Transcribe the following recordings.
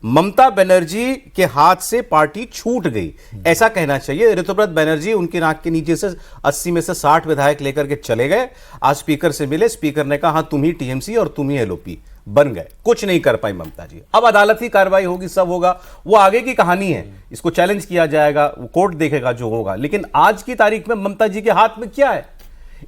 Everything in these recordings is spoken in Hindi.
ममता बनर्जी के हाथ से पार्टी छूट गई, ऐसा कहना चाहिए। ऋतुव्रत बनर्जी उनके नाक के नीचे से 80 में से 60 विधायक लेकर के चले गए। आज स्पीकर से मिले, स्पीकर ने कहा हाँ तुम ही टीएमसी और तुम ही एलओपी बन गए। कुछ नहीं कर पाई ममता जी। अब अदालती कार्रवाई होगी, सब होगा, वो आगे की कहानी है। इसको चैलेंज किया जाएगा, वो कोर्ट देखेगा जो होगा। लेकिन आज की तारीख में ममता जी के हाथ में क्या है?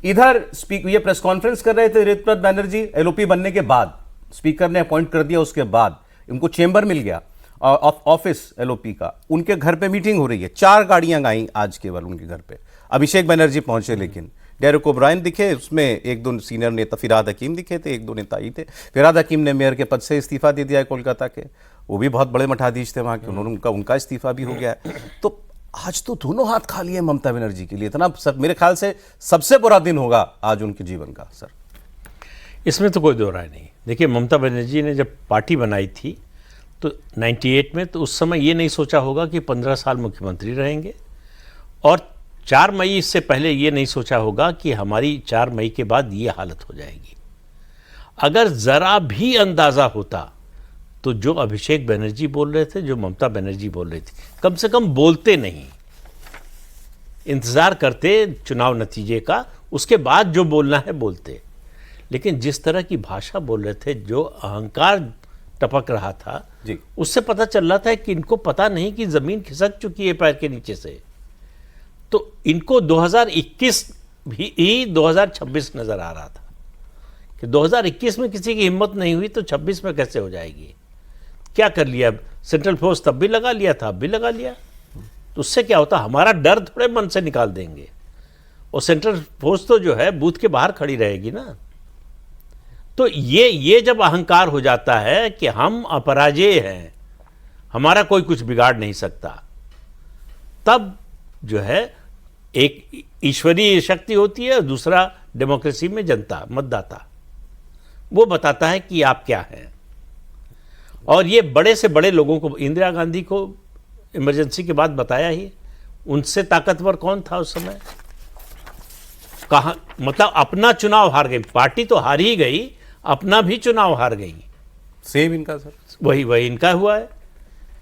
इधर ये प्रेस कॉन्फ्रेंस कर रहे थे ऋतुव्रत बनर्जी एलओपी बनने के बाद, स्पीकर ने अपॉइंट कर दिया, उसके बाद उनको चेंबर मिल गया ऑफिस एलओपी का, उनके घर पे मीटिंग हो रही है। 4 गाड़ियां गई आज केवल उनके घर पे। अभिषेक बनर्जी पहुंचे, लेकिन डेरेक ओब्रायन दिखे, उसमें 1-2 सीनियर नेता, फिराद हकीम दिखे थे, 1-2 नेता ही थे। फिराद हकीम ने मेयर के पद से इस्तीफा दे दिया है कोलकाता के, वो भी बहुत बड़े मठाधीश थे वहां के, उन्होंने उनका इस्तीफा भी हो गया है। तो आज तो दोनों हाथ खाली है ममता बनर्जी के लिए। इतना सब, मेरे ख्याल से सबसे बुरा दिन होगा आज उनके जीवन का। सर इसमें तो कोई दो राय नहीं। देखिए, ममता बनर्जी ने जब पार्टी बनाई थी तो 98 में, तो उस समय ये नहीं सोचा होगा कि 15 साल मुख्यमंत्री रहेंगे, और 4 मई इससे पहले ये नहीं सोचा होगा कि हमारी 4 मई के बाद ये हालत हो जाएगी। अगर ज़रा भी अंदाज़ा होता तो जो अभिषेक बनर्जी बोल रहे थे, जो ममता बनर्जी बोल रही थी, कम से कम बोलते नहीं, इंतज़ार करते चुनाव नतीजे का, उसके बाद जो बोलना है बोलते। लेकिन जिस तरह की भाषा बोल रहे थे, जो अहंकार टपक रहा था जी, उससे पता चल रहा था कि इनको पता नहीं कि ज़मीन खिसक चुकी है पैर के नीचे से। तो इनको 2021 भी 2026 नज़र आ रहा था कि 2021 में किसी की हिम्मत नहीं हुई तो 26 में कैसे हो जाएगी। क्या कर लिया? सेंट्रल फोर्स तब भी लगा लिया था, अब भी लगा लिया, तो उससे क्या होता? हमारा डर थोड़े मन से निकाल देंगे, और सेंट्रल फोर्स तो जो है बूथ के बाहर खड़ी रहेगी ना। तो ये जब अहंकार हो जाता है कि हम अपराजेय हैं, हमारा कोई कुछ बिगाड़ नहीं सकता, तब जो है एक ईश्वरीय शक्ति होती है और दूसरा डेमोक्रेसी में जनता, मतदाता, वो बताता है कि आप क्या हैं। और ये बड़े से बड़े लोगों को, इंदिरा गांधी को इमरजेंसी के बाद बताया ही, उनसे ताकतवर कौन था उस समय? कहाँ, मतलब अपना चुनाव हार गई पार्टी, तो हार ही गई, अपना भी चुनाव हार गई। सेम इनका सर, वही इनका हुआ है।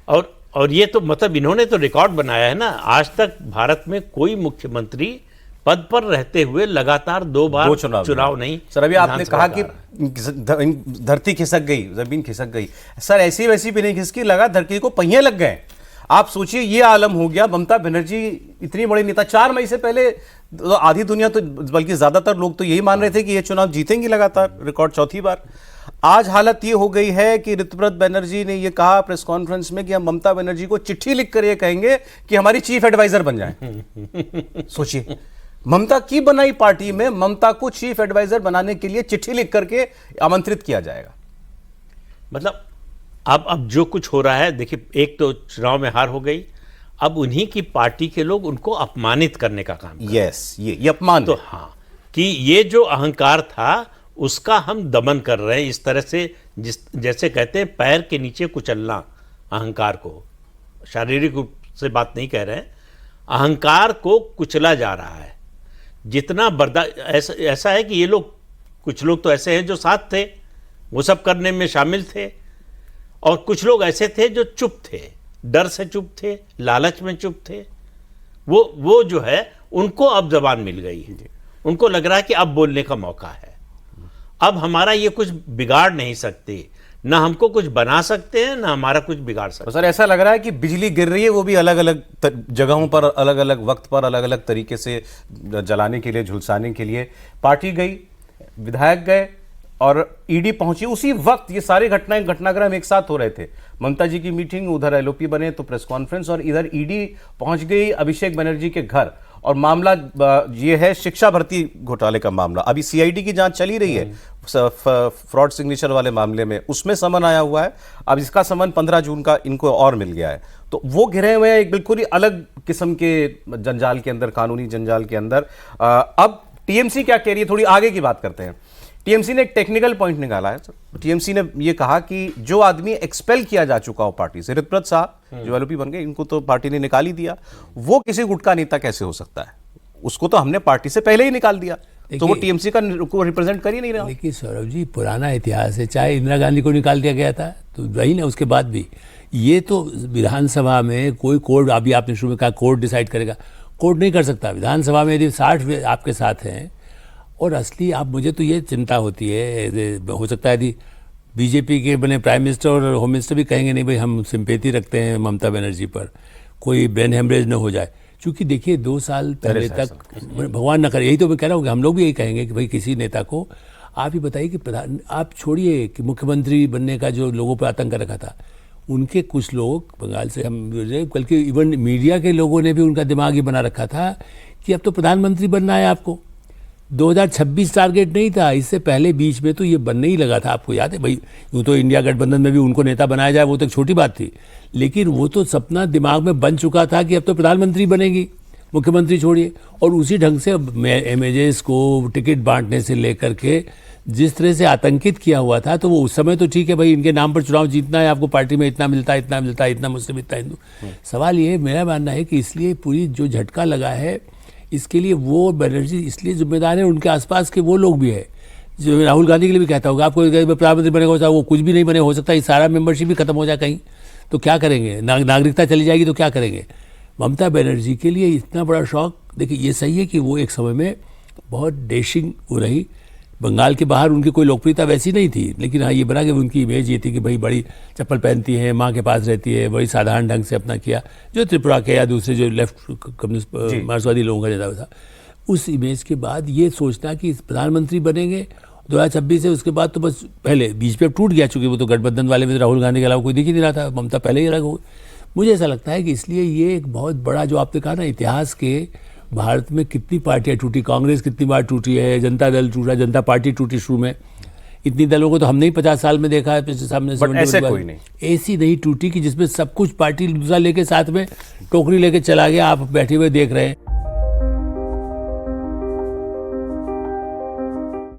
और ये तो मतलब इन्होंने तो रिकॉर्ड बनाया है ना। आज तक भारत में कोई मुख्यमंत्री पद पर रहते हुए लगातार 2 बार चुनाव नहीं। सर अभी आपने कहा कि धरती खिसक गई, जमीन खिसक गई, सर ऐसी वैसी भी नहीं खिसकी, लगा धरती को पहिए लग गए। आप सोचिए ये आलम हो गया। ममता बनर्जी इतनी बड़ी नेता, 4 मई से पहले तो आधी दुनिया तो, बल्कि ज्यादातर लोग तो यही मान रहे थे कि ये चुनाव जीतेंगी लगातार, रिकॉर्ड 4थी बार। आज हालत ये हो गई है कि ऋतुव्रत बनर्जी ने ये कहा प्रेस कॉन्फ्रेंस में कि हम ममता बनर्जी को चिट्ठी लिख कर ये कहेंगे कि हमारी चीफ एडवाइजर बन जाए। सोचिए, ममता की बनाई पार्टी में ममता को चीफ एडवाइजर बनाने के लिए चिट्ठी लिख करके आमंत्रित किया जाएगा। मतलब अब जो कुछ हो रहा है, देखिए, एक तो चुनाव में हार हो गई, अब उन्हीं की पार्टी के लोग उनको अपमानित करने का काम कर रहे हैं। यस, ये अपमान तो हाँ, कि ये जो अहंकार था उसका हम दमन कर रहे हैं इस तरह से, जैसे कहते हैं पैर के नीचे कुचलना अहंकार को। शारीरिक रूप से बात नहीं कह रहे हैं, अहंकार को कुचला जा रहा है। जितना ऐसा है कि ये लोग, कुछ लोग तो ऐसे हैं जो साथ थे, वो सब करने में शामिल थे, और कुछ लोग ऐसे थे जो चुप थे, डर से चुप थे, लालच में चुप थे। वो जो है उनको अब जबान मिल गई है, उनको लग रहा है कि अब बोलने का मौका है, अब हमारा ये कुछ बिगाड़ नहीं सकते, ना हमको कुछ बना सकते हैं, ना हमारा कुछ बिगाड़ सकते हैं। सर ऐसा लग रहा है कि बिजली गिर रही है, वो भी अलग अलग जगहों पर, अलग अलग वक्त पर, अलग अलग तरीके से जलाने के लिए, झुलसाने के लिए। पार्टी गई, विधायक गए और ईडी पहुंची उसी वक्त। ये सारे घटनाक्रम एक साथ हो रहे थे। ममता जी की मीटिंग, उधर एलओपी बने तो प्रेस कॉन्फ्रेंस, और इधर ईडी पहुंच गई अभिषेक बनर्जी के घर। और मामला ये है शिक्षा भर्ती घोटाले का मामला। अभी सीआईडी की जांच चली रही है फ्रॉड सिग्नेचर वाले मामले में, उसमें समन आया हुआ है। अब इसका समन 15 जून का इनको और मिल गया है। तो वो घिरे हुए हैं एक बिल्कुल ही अलग किस्म के जंजाल के अंदर, कानूनी जंजाल के अंदर। अब टीएमसी क्या कह रही है, थोड़ी आगे की बात करते हैं। टीएमसी ने एक टेक्निकल पॉइंट निकाला है। टीएमसी ने यह कहा कि जो आदमी एक्सपेल किया जा चुका हो पार्टी से, ऋतुव्रत साहब जो एलओपी बन गए, इनको तो पार्टी ने निकाल ही दिया, वो किसी गुट का नेता कैसे हो सकता है? उसको तो हमने पार्टी से पहले ही निकाल दिया। तो वो टीएमसी को रिप्रेजेंट कर ही नहीं रहा। लेकिन सौरभ जी पुराना इतिहास है, चाहे इंदिरा गांधी को निकाल दिया गया था तो वही ना, उसके बाद भी ये तो विधानसभा में कोई कोर्ट, अभी आपने शुरू में कहा कोर्ट डिसाइड करेगा, कोर्ट नहीं कर सकता। विधानसभा में यदि 60 आपके साथ हैं और असली आप, मुझे तो ये चिंता होती है, हो सकता है यदि बीजेपी के बने प्राइम मिनिस्टर और होम मिनिस्टर भी कहेंगे नहीं भाई हम सिंपैथी रखते हैं ममता बनर्जी पर, कोई ब्रेन हेमरेज न हो जाए। क्योंकि देखिए 2 साल पहले तक, भगवान न करे, यही तो मैं कह रहा हूँ कि हम लोग भी यही कहेंगे कि भाई किसी नेता को आप ही बताइए कि प्रधान, आप छोड़िए कि मुख्यमंत्री बनने का जो लोगों पर आतंक रखा था, उनके कुछ लोग बंगाल से, हम बल्कि इवन मीडिया के लोगों ने भी उनका दिमाग ही बना रखा था कि अब तो प्रधानमंत्री बनना है आपको। 2026 टारगेट नहीं था, इससे पहले बीच में तो ये बनने ही लगा था। आपको याद है भाई, यूँ तो इंडिया गठबंधन में भी उनको नेता बनाया जाए वो तो एक छोटी बात थी, लेकिन वो तो सपना दिमाग में बन चुका था कि अब तो प्रधानमंत्री बनेगी, मुख्यमंत्री छोड़िए। और उसी ढंग से एमएलएज को टिकट बांटने से लेकर के जिस तरह से आतंकित किया हुआ था, तो वो उस समय तो ठीक है भाई, इनके नाम पर चुनाव जीतना है, आपको पार्टी में इतना मिलता है, इतना मिलता है, इतना मुस्लिम, इतना हिंदू। सवाल ये मेरा मानना है कि इसलिए पूरी जो झटका लगा है, इसके लिए वो बनर्जी इसलिए जिम्मेदार है, उनके आसपास के वो लोग भी है। जो राहुल गांधी के लिए भी कहता होगा, आपको प्रधानमंत्री बनेगा होता वो कुछ भी नहीं बने, हो सकता है ये सारा मेंबरशिप भी खत्म हो जाए कहीं, तो क्या करेंगे, नागरिकता चली जाएगी तो क्या करेंगे। ममता बनर्जी के लिए इतना बड़ा शौक, देखिए ये सही है कि वो एक समय में बहुत डैशिंग हो रही, बंगाल के बाहर उनकी कोई लोकप्रियता वैसी नहीं थी, लेकिन हाँ ये बना कि उनकी इमेज ये थी कि भाई बड़ी चप्पल पहनती है, माँ के पास रहती है, बड़ी साधारण ढंग से अपना किया, जो त्रिपुरा के या दूसरे जो लेफ्ट कम्युनिस्ट मार्क्सवादी लोगों का नेता था, उस इमेज के बाद ये सोचना कि प्रधानमंत्री बनेंगे 2026 है, उसके बाद तो बस पहले बीच में टूट गया, चूंकि वो तो गठबंधन वाले में राहुल गांधी के अलावा कोई दिख ही नहीं रहा था, ममता पहले ही अलग हो। मुझे ऐसा लगता है कि इसलिए ये एक बहुत बड़ा, जो आपने कहा ना, इतिहास के भारत में कितनी पार्टियां टूटी, कांग्रेस कितनी बार टूटी है, जनता दल टूटा, जनता पार्टी टूटी शुरू में, इतनी दलों को तो हमने ही 50 साल में देखा है पिछले सामने से। ऐसे कोई नहीं, ऐसी नहीं टूटी कि जिसमें सब कुछ पार्टी दूसरा लेके साथ में टोकरी लेके चला गया, आप बैठे हुए देख रहे हैं।